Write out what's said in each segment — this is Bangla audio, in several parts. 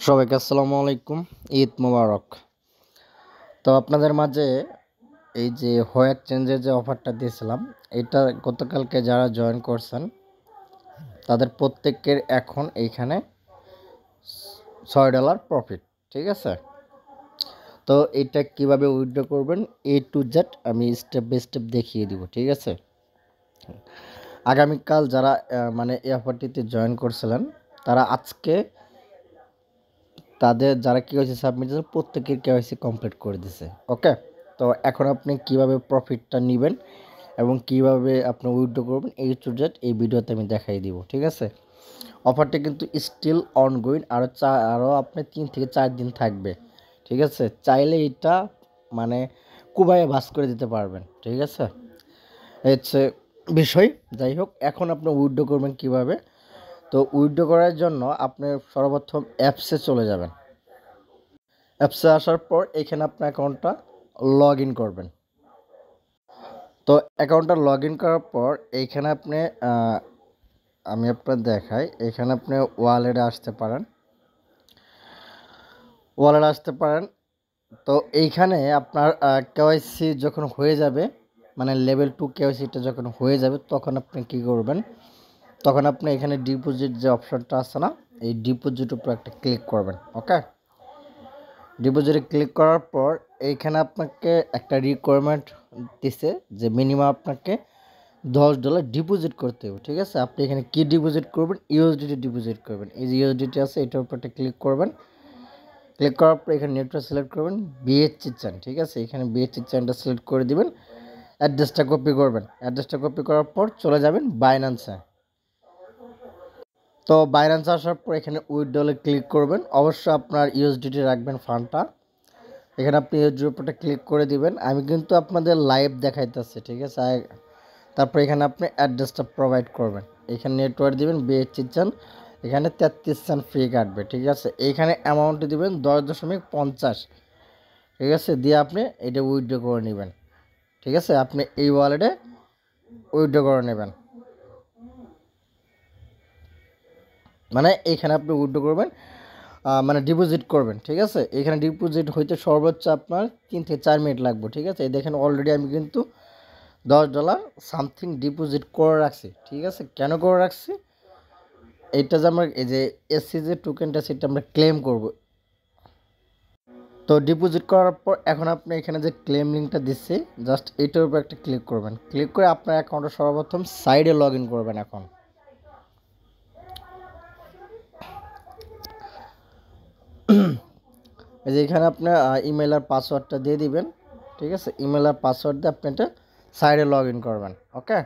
সবাইকে আসসালামু আলাইকুম। ঈদ মোবারক। তো আপনাদের মাঝে এই যে হো এক্সচেঞ্জের যে অফারটা দিয়েছিলাম, এটা গতকালকে যারা জয়েন করছেন তাদের প্রত্যেকের এখন এইখানে $6 প্রফিট। ঠিক আছে? তো এটা কিভাবে উইথড্র করবেন এ টু জেড আমি স্টেপ বাই স্টেপ দেখিয়ে দিব। ঠিক আছে? আগামীকাল যারা মানে এই অফারটিতে জয়েন করছিলেন তারা আজকে তাদের যারা কেওয়াইসি সাবমিট করেছে প্রত্যেকের কেওয়াইসি কমপ্লিট করে দিছে। ওকে, তো এখন আপনি কিভাবে প্রফিটটা নেবেন এবং কিভাবে আপনি উইথড্র করবেন এই টু জেড এই ভিডিওতে আমি দেখাই দিব। ঠিক আছে? অফারটা কিন্তু স্টিল অনগোয়িং, আরও আপনি 3 থেকে 4 দিন থাকবে। ঠিক আছে? চাইলে এটা মানে কুবায়ে বাস করে দিতে পারবেন। ঠিক আছে? এই হচ্ছে বিষয়। যাই হোক, এখন আপনি উইথড্র করবেন কিভাবে। তো উইথড্র করার জন্য আপনি সর্বপ্রথম অ্যাপসে চলে যাবেন। অ্যাপসে আসার পর এখানে আপনার অ্যাকাউন্টটা লগ ইন করবেন। তো অ্যাকাউন্টটা লগ ইন করার পর এইখানে আপনি আমি আপনার দেখাই, এখানে আপনি ওয়ালেটে আসতে পারেন। তো এইখানে আপনার কেওয়াইসি যখন হয়ে যাবে, মানে লেভেল 2 কেওয়াইসিটা যখন হয়ে যাবে তখন আপনি কী করবেন, তখন আপনি এখানে ডিপোজিট যে অপশনটা আছে না, এই ডিপোজিট উপর একটা ক্লিক করবেন। ওকে, ডিপোজিটে ক্লিক করার পর এইখানে আপনাকে একটা রিকোয়ারমেন্ট দিছে যে মিনিমাম আপনাকে $10 ডিপোজিট করতে হবে। ঠিক আছে? আপনি এখানে কি ডিপোজিট করবেন? ইউএসডিটি ডিপোজিট করবেন। এই যে ইউএসডিটি আছে এটার উপর একটা ক্লিক করবেন। ক্লিক করার পর এখানে নেটওয়ার্ক সিলেক্ট করবেন, বিএচসি চান। ঠিক আছে? এখানে বিএচসি চানটা সিলেক্ট করে দিবেন। অ্যাড্রেসটা কপি করবেন। অ্যাড্রেসটা কপি করার পর চলে যাবেন বাইন্যান্সে। তো বাইন্যান্সে আসার পর এখানে উইথড্রলে ক্লিক করবেন। অবশ্যই আপনার ইউএসডিটি রাখবেন ফান্ডটা। এখানে আপনি ইউএসডির উপরটা ক্লিক করে দিবেন। আমি কিন্তু আপনাদের লাইভ দেখাইতেছি। ঠিক আছে? তারপর এখানে আপনি অ্যাড্রেসটা প্রোভাইড করবেন। এখানে নেটওয়ার্ক দিবেন, বিএচসি চান, এখানে 33 সেন্ট ফ্রি কাটবে। ঠিক আছে? এইখানে অ্যামাউন্ট দিবেন 10.50। ঠিক আছে? দিয়ে আপনি এটা উইথড্র করে নেবেন। ঠিক আছে? আপনি এই ওয়ালেটে উইথড্র করে নেবেন, মানে এইখানে আপনি উইথড্র করবেন, মানে ডিপোজিট করবেন। ঠিক আছে? এখানে ডিপোজিট হইতে সর্বোচ্চ আপনার 3 থেকে 4 মিনিট লাগবে। ঠিক আছে? এই দেখেন অলরেডি আমি কিন্তু $10 সামথিং ডিপোজিট করে রাখছি। ঠিক আছে? কেন করে রাখছি? এইটা যে আমরা এই যে এসসি যে টোকেনটা সেটা আমরা ক্লেম করব। তো ডিপোজিট করার পর এখন আপনি এখানে যে ক্লেম লিঙ্কটা দিচ্ছি জাস্ট এইটার উপর একটা ক্লিক করবেন। ক্লিক করে আপনার অ্যাকাউন্টে সর্বপ্রথম সাইডে লগ ইন করবেন। এখন এই যে এখানে আপনার ইমেল আর পাসওয়ার্ডটা দিয়ে দিবেন। ঠিক আছে? ইমেল আর পাসওয়ার্ড দিয়ে আপনি এটা সাইডে লগ ইন করবেন। ওকে,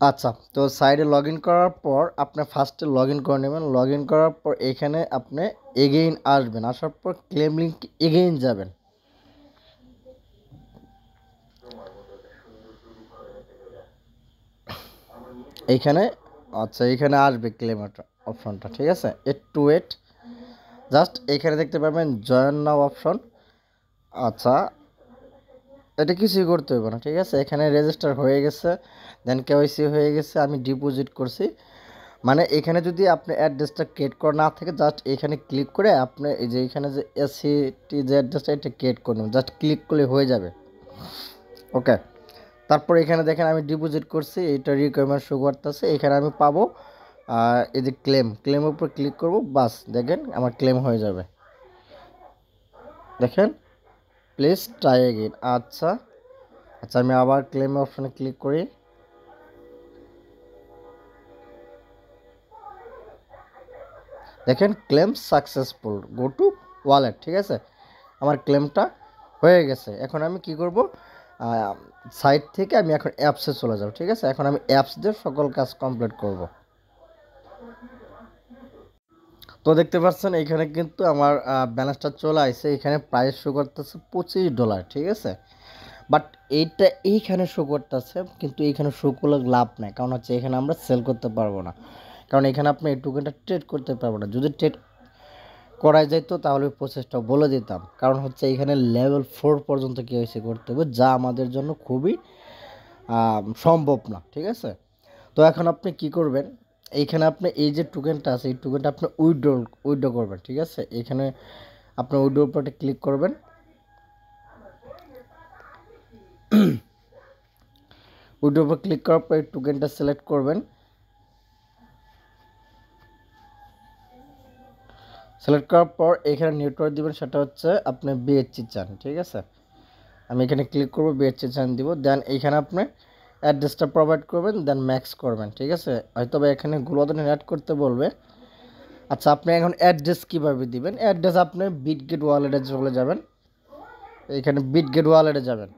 আচ্ছা। তো সাইডে লগ ইন করার পর আপনি ফার্স্টে লগ ইন করে নেবেন। লগ ইন করার পর এখানে আপনি এগেইন আসবেন। আসার পর ক্লেম লিঙ্ক এগেইন যাবেন। এইখানে আচ্ছা, এখানে আসবে ক্লেম অপশনটা। ঠিক আছে? একটু ওয়েট, জাস্ট এখানে দেখতে পাবেন জয়েন নাও অপশন। আচ্ছা, এটা কিছুই করতে হবে না। ঠিক আছে? এখানে রেজিস্টার হয়ে গেছে, দেন কেওয়াইসি হয়ে গেছে, আমি ডিপোজিট করছি। মানে এখানে যদি আপনি অ্যাড্রেসটা ক্রিয়েট করা না থাকে জাস্ট এখানে ক্লিক করে আপনি এই যে এখানে যে এসসিটি যে অ্যাড্রেসটা এটা ক্রিয়েট করে নেবেন, জাস্ট ক্লিক করলে হয়ে যাবে। ওকে, তারপর এখানে দেখেন আমি ডিপোজিট করছি, এটা রিকোয়ারমেন্ট শো করতেছে। এখানে আমি পাবো এই যে ক্লেমের উপর ক্লিক করব, বাস দেখেন আমার ক্লেম হয়ে যাবে। দেখেন, প্লিজ ট্রাই এগেইন। আচ্ছা আচ্ছা, আমি আবার ক্লেম অপশনে ক্লিক করি। দেখেন claim successful, go to wallet. ঠিক আছে? আমার ক্লেমটা হয়ে গেছে। এখন আমি কি করব, সাইট থেকে আমি এখন অ্যাপসে চলে যাব। ঠিক আছে? এখন আমি অ্যাপস দিয়ে সকল কাজ কমপ্লিট করব। তো দেখতে পাচ্ছেন এখানে কিন্তু আমার ব্যালেন্সটা চলে আসছে। এখানে প্রাইস শো করতেছে $25। ঠিক আছে? বাট এইখানে শো করতেছে, কিন্তু এইখানে শো করলে লাভ নাই। কারণ হচ্ছে এখানে আমরা সেল করতে পারবো না, কারণ এখানে আপনি এই টোকেনটা ট্রেড করতে পারবো না। যদি ট্রেড করা যেত তাহলে প্রসেসটা বলে দিতাম। কারণ হচ্ছে এখানে লেভেল 4 পর্যন্ত কেওয়াইসি করতে হবে, যা আমাদের জন্য খুবই সম্ভব না। ঠিক আছে? তো এখন আপনি কি করবেন, এইখানে আপনি এই যে টোকেনটা আছে এই টোকেনটা আপনি উইথড্র করবেন, ঠিক আছে। এখানে আপনি উইথড্র উপরে ক্লিক করবেন। উইথড্র উপর ক্লিক করার পর এই টোকেনটা সিলেক্ট করবেন। সিলেক্ট করার পর এখানে নেটওয়ার্ক দিবেন, সেটা হচ্ছে আপনি বিএচসি চান, ঠিক আছে। আমি এখানে ক্লিক করব, বিএচসি চান দিব। দেন এইখানে আপনি অ্যাড্রেসটা প্রোভাইড করবেন, দেন ম্যাক্স করবেন, ঠিক আছে। হয়তো বা এখানে গ্লোবাল অ্যাড করতে বলবে। আচ্ছা, আপনি এখন অ্যাড্রেস কীভাবে দিবেন? অ্যাড্রেস আপনি বিটগেট ওয়ালেটে চলে যাবেন, এখানে বিটগেট ওয়ালেটে যাবেন।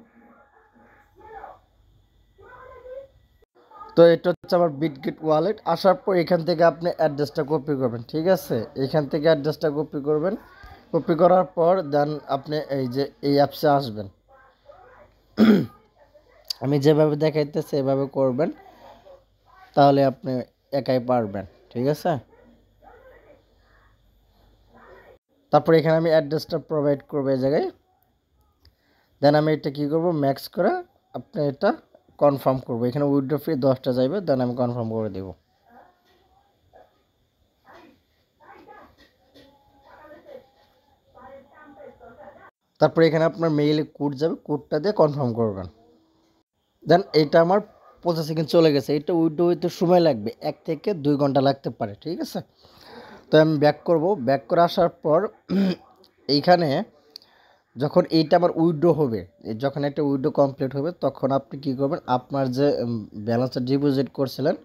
তো এটা হচ্ছে আমার বিটগেট ওয়ালেট। আসার পর এখান থেকে আপনি অ্যাড্রেসটা কপি করবেন, ঠিক আছে। এখান থেকে অ্যাড্রেসটা কপি করবেন। কপি করার পর দেন আপনি এই যে এই অ্যাপসে আসবেন। আমি যেভাবে দেখাইতেছি এভাবে করবেন, তাহলে আপনি একাই পারবেন, ঠিক আছে। তারপর এখানে আমি অ্যাড্রেসটা প্রোভাইড করবো এই জায়গায়। দেন আমি এটা কী করবো, ম্যাক্স করে আপনি এটা কনফার্ম করবো। এখানে উইথড্র ফি 10টা যাইবে, দেন আমি কনফার্ম করে দেবো। তারপরে এখানে আপনার মেইলে কোড যাবে, কোডটা দিয়ে কনফার্ম করবেন। দেন এইটা আমার প্রসেসিংয়ে চলে গেছে। এটা উইথড্র হইতে সময় লাগবে 1 থেকে 2 ঘন্টা লাগতে পারে, ঠিক আছে। তো আমি ব্যাক করব। ব্যাক করে আসার পর এইখানে যখন এইটা আমার উইথড্র হবে, যখন একটা উইথড্র কমপ্লিট হবে, তখন আপনি কী করবেন, আপনার যে ব্যালেন্সটা ডিপোজিট করছিলেন,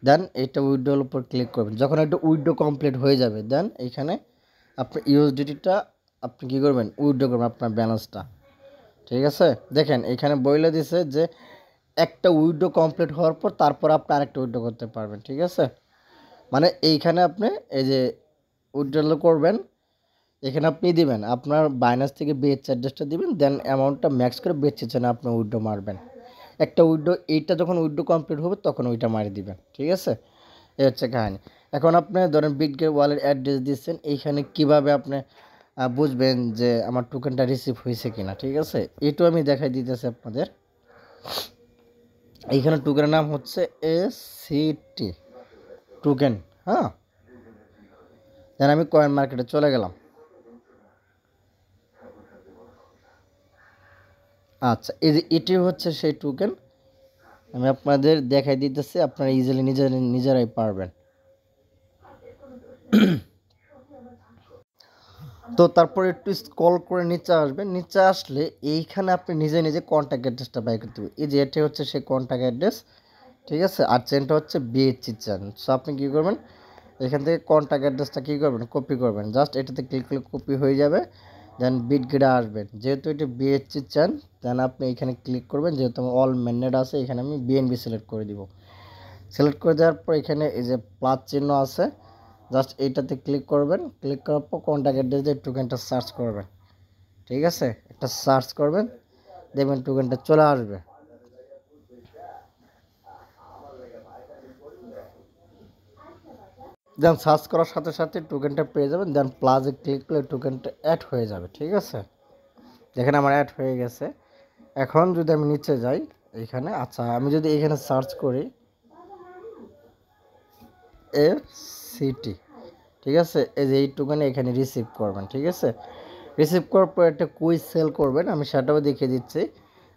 দেন এইটা উইথড্রোর উপর ক্লিক করবেন। যখন একটা উইথড্র কমপ্লিট হয়ে যাবে, দেন এইখানে আপনি ইউএসডিটিটা আপনি কী করবেন, উইথড্র করবেন আপনার ব্যালেন্সটা, ঠিক আছে। দেখেন এখানে বলে দিছে যে একটা উইথড্র কমপ্লিট হওয়ার পর তারপর আপনি আরেকটা উইথড্র করতে পারবেন, ঠিক আছে। মানে এইখানে আপনি এই যে উইথড্র করবেন, এখানে আপনি দিবেন আপনার বাইন্যান্স থেকে বিএচসি অ্যাড্রেসটা দিবেন, দেন অ্যামাউন্টটা ম্যাক্স করে বিএচসি চ্যানেলে আপনি উইথড্র মারবেন। একটা উইথড্র, এইটা যখন উইথড্র কমপ্লিট হবে তখন ওইটা মারি দিবেন, ঠিক আছে। এই হচ্ছে কাহিনি। এখন আপনি ধরেন বিটগেট ওয়ালেট অ্যাড্রেস দিচ্ছেন, এইখানে কিভাবে আপনি বুঝবেন যে আমার টোকেনটা রিসিভ হয়েছে কিনা, ঠিক আছে। এটাও আমি দেখাই দিতেছি আপনাদের। এইখানে টোকেনের নাম হচ্ছে এসিটি টোকেন, হ্যাঁ। দেন আমি কয়েন মার্কেটে চলে গেলাম। আচ্ছা, এই যে এটি হচ্ছে সেই টোকেন। আমি আপনাদের দেখাই দিতেছি, আপনারা ইজিলি নিজেরাই পারবেন। তো তারপরে একটু স্ক্রল করে নিচে আসবেন। নিচে আসলে এইখানে আপনি নিজে নিজে কন্ট্যাক্ট অ্যাড্রেসটা বাই করতে হবে। এই যে এটি হচ্ছে সেই কন্ট্যাক্ট অ্যাড্রেস, ঠিক আছে। আর চেনটা হচ্ছে বিএচসি চেন। সো আপনি কী করবেন, এখান থেকে কন্ট্যাক্ট অ্যাড্রেসটা কী করবেন, কপি করবেন। জাস্ট এটাতে ক্লিক করলে কপি হয়ে যাবে। দেন বিটগেটে আসবেন, যেহেতু এটি বিএচসি চেন, দেন আপনি এখানে ক্লিক করবেন। যেহেতু আমার অল ম্যান্ডেট আছে, এখানে আমি বিএনবি সিলেক্ট করে দিব। সিলেক্ট করে দেওয়ার পর এখানে এই যে প্লাস চিহ্ন আছে, জাস্ট এইটাতে ক্লিক করবেন। ক্লিক করার পর কন্ট্যাক্ট অ্যাড্রেস দিয়ে টোকেনটা সার্চ করবেন, ঠিক আছে। একটা সার্চ করবেন, দেখবেন টোকেনটা চলে আসবে। দেন সার্চ করার সাথে সাথে টোকেনটা পেয়ে যাবেন। দেন প্লাসে ক্লিক করলে টোকেনটা অ্যাড হয়ে যাবে, ঠিক আছে। দেখেন আমার অ্যাড হয়ে গেছে। এখন যদি আমি নিচে যাই এইখানে, আচ্ছা আমি যদি এখানে সার্চ করি এসিটি, ঠিক আছে। এই যে এই টোকেনে এখানে রিসিভ করবেন, ঠিক আছে। রিসিভ করার পর একটা কুইজ সেল করবেন, আমি সেটাও দেখিয়ে দিচ্ছি।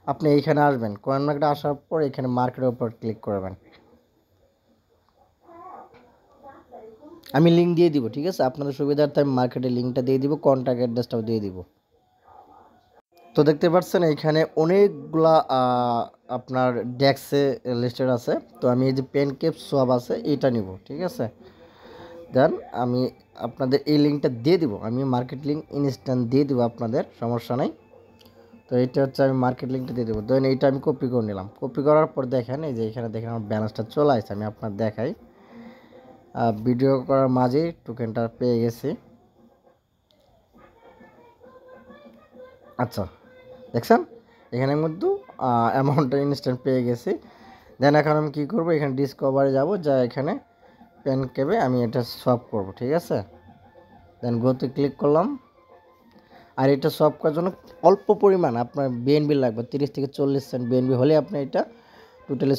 আপনি এইখানে আসবেন, কয়েন মার্কেটে আসার পর এখানে মার্কেটের উপর ক্লিক করবেন। আমি লিঙ্ক দিয়ে দিব, ঠিক আছে। আপনাদের সুবিধার্থে আমি মার্কেটের লিঙ্কটা দিয়ে দিব, কন্ট্যাক্ট অ্যাড্রেসটাও দিয়ে দিব। তো দেখতে পাচ্ছেন এইখানে অনেকগুলা আপনার ডেক্সে লিস্টেড আছে। তো আমি এই যে পেনকেপ সোয়াব আছে এটা নিব, ঠিক আছে। দেন আমি আপনাদের এই লিঙ্কটা দিয়ে দিব, আমি মার্কেট লিঙ্ক ইনস্ট্যান্ট দিয়ে দিব আপনাদের, সমস্যা নাই। তো এইটা হচ্ছে আমি মার্কেট লিঙ্কটা দিয়ে দেবো। দেন এইটা আমি কপি করে নিলাম। কপি করার পর দেখেন এই যে এখানে দেখেন আমার ব্যালেন্সটা চলে আসছে। আমি আপনার দেখাই, ভিডিও করার মাঝেই টোকেনটা পেয়ে গেছি। আচ্ছা দেখছেন এখানের মধ্যে অ্যামাউন্টটা ইনস্ট্যান্ট পেয়ে গেছি। দেন এখন আমি কী করবো, এখানে ডিসকভারে যাব, যা এখানে পেন কেবে আমি এটা সলভ করব, ঠিক আছে। দেন গোতে ক্লিক করলাম। আর এটা সলভ করার জন্য অল্প পরিমাণ আপনার বিএনবি লাগবে, 30 থেকে 40 সেন্ট বিএনবি হলে আপনি এটা টোটালি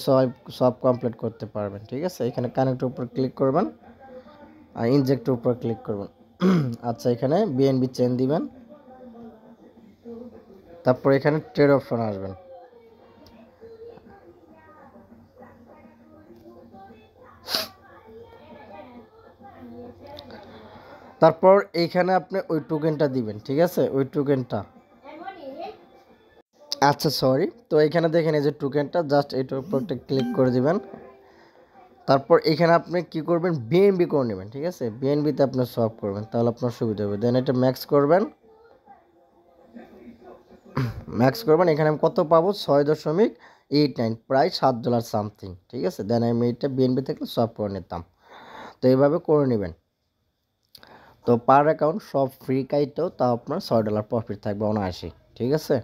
সব কমপ্লিট করতে পারবেন। ঠিক আছে, এখানে কানেক্টের উপর ক্লিক করবেন আর ইনজেক্টের উপর ক্লিক করবেন। আচ্ছা, এখানে বিএনবি চেন দিবেন, তারপর এখানে ট্রেড অপশন আসবেন। তারপর এইখানে আপনি ওই টোকেনটা দিবেন। ঠিক আছে, ওই টোকেনটা, আচ্ছা সরি, তো এখানে দেখেন এই যে টোকেনটা, জাস্ট এইটার উপর একটা ক্লিক করে দিবেন। তারপর এখানে আপনি কি করবেন, বিএনবি করে নেবেন। ঠিক আছে, বিএনবিতে আপনি সলভ করবেন, তাহলে আপনার সুবিধা হবে। দেন এটা ম্যাক্স করবেন, এখানে আমি কত পাবো, 6.89, প্রায় $7 সামথিং। ঠিক আছে, দেন আমি এটা বিএনবি থেকে সলভ করে নিতাম। তো এইভাবে করে নেবেন। তো পার অ্যাকাউন্ট সব ফ্রি কাইটেও তাও আপনার $6 প্রফিট থাকবে অনায়াসি। ঠিক আছে,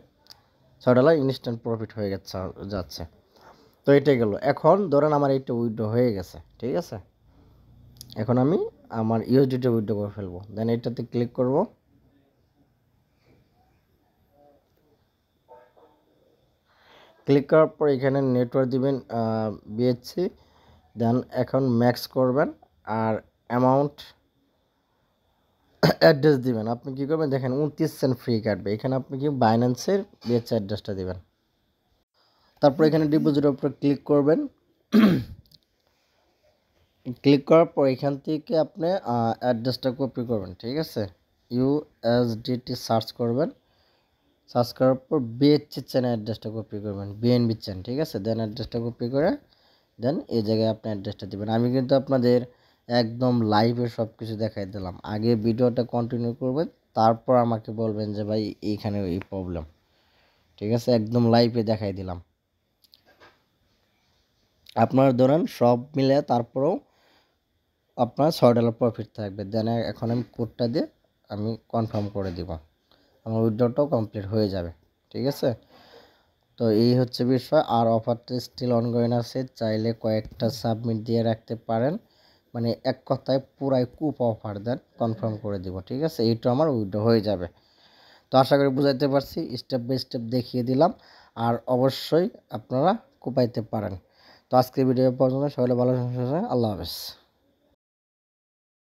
$6 ইনস্ট্যান্ট প্রফিট হয়ে যাচ্ছে। তো এটাই গেল। এখন ধরেন আমার এইটা উইথড্র হয়ে গেছে। ঠিক আছে, এখন আমি আমার ইউএসডিটা উইথড্র করে ফেলবো। দেন এটাতে ক্লিক করব, ক্লিক করার পর এখানে নেটওয়ার্ক দিবেন বিএসসি। দেন এখন ম্যাক্স করবেন আর অ্যামাউন্ট অ্যাড্রেস দিবেন। আপনি কী করবেন দেখেন 29 সেন্ট ফ্রি কাটবে। এখানে আপনি কি বাইন্যান্সের বিএসসি অ্যাড্রেসটা দিবেন। তারপর এখানে ডিপোজিটের উপর ক্লিক করবেন। ক্লিক করার পর এখান থেকে আপনি অ্যাড্রেসটা কপি করবেন। ঠিক আছে, ইউএসডিটি সার্চ করবেন, সার্চ করার পর বিএসসি চেন অ্যাড্রেসটা কপি করবেন, বিএনবি চেন। ঠিক আছে, দেন অ্যাড্রেসটা কপি করে দেন এই জায়গায় আপনি অ্যাড্রেসটা দেবেন। আমি কিন্তু আপনাদের একদম লাইভে সব কিছু দেখাই দিলাম। আগে ভিডিওটা কন্টিনিউ করবেন, তারপর আমাকে বলবেন যে ভাই এইখানে এই প্রবলেম। ঠিক আছে, একদম লাইভে দেখাই দিলাম। আপনার ধরেন সব মিলে তারপরেও আপনার $6 প্রফিট থাকবে। দেন এখন আমি কোডটা দিয়ে আমি কনফার্ম করে দিব, আমার উইথড্রটাও কমপ্লিট হয়ে যাবে। ঠিক আছে, তো এই হচ্ছে বিষয়। আর অফারটা স্টিল অনগোয়িং আছে, চাইলে কয়েকটা সাবমিট দিয়ে রাখতে পারেন। মানে এক কথায় পুরাই কুপ অফার, দেন কনফার্ম করে দিব। ঠিক আছে, এইটা আমার উইথড্র হয়ে যাবে। তো আশা করি বুঝাইতে পারছি, স্টেপ বাই স্টেপ দেখিয়ে দিলাম। আর অবশ্যই আপনারা কুপাইতে পারেন। তো আজকের ভিডিও পর্যন্ত সবাই ভালো, আল্লাহ হাফেজ।